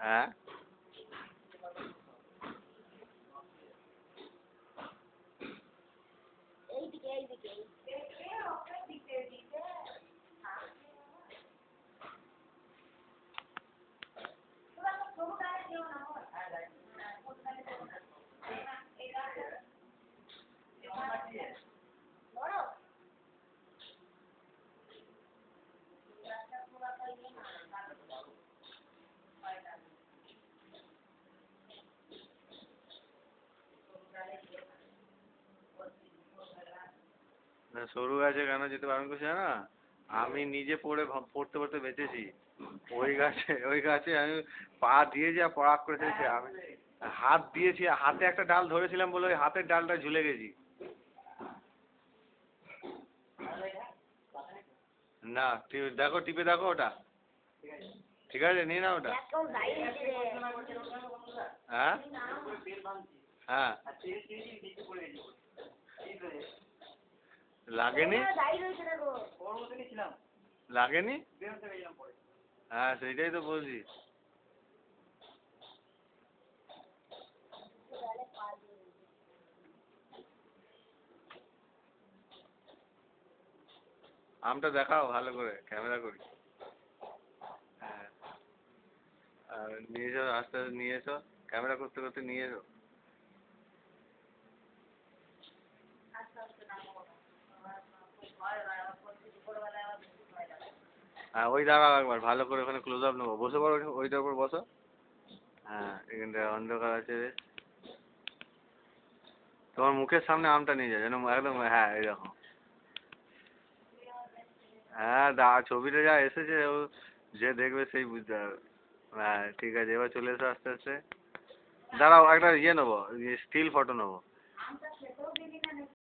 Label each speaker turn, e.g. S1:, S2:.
S1: হ্যাঁ না, সরু গাছে কেন যেতে বারণ করছি না, আমি নিজে পড়তে পড়তে বেঁচেছি। ওই গাছে আমি পা দিয়েছি আর পড়াক করে ফেলেছি। আমি হাত দিয়েছি, হাতে একটা ডাল ধরেছিলাম বলে ওই হাতের ডালটা ঝুলে গেছি। না দেখো, টিপে দেখো ওটা। ঠিক আছে, নিয়ে নাও ওটা। হ্যাঁ হ্যাঁ, লাগেনি লাগেনি। হ্যাঁ সেইটাই তো বলছি। আমটা দেখাও ভালো করে, ক্যামেরা করি। হ্যাঁ, আর নিয়ে এসো, আস্তে আস্তে নিয়ে এসো, ক্যামেরা করতে করতে নিয়ে এসো। হ্যাঁ ওই দাঁড়াও একবার, ভালো করে ওখানে ক্লোজ আপ নেবো। বসে পড়ো, ওইটার উপর বসো। হ্যাঁ এখানটা অন্ধকার আছে। তোমার মুখের সামনে আমটা নিয়ে যাও যেন একদম, হ্যাঁ এইরকম। হ্যাঁ ছবিটা যা এসেছে, ও যে দেখবে সেই বুঝতে পারবে। হ্যাঁ ঠিক আছে, এবার চলে এসো আস্তে আস্তে। দাঁড়াও একটা ইয়ে নেবো, স্টিল ফটো নেবো।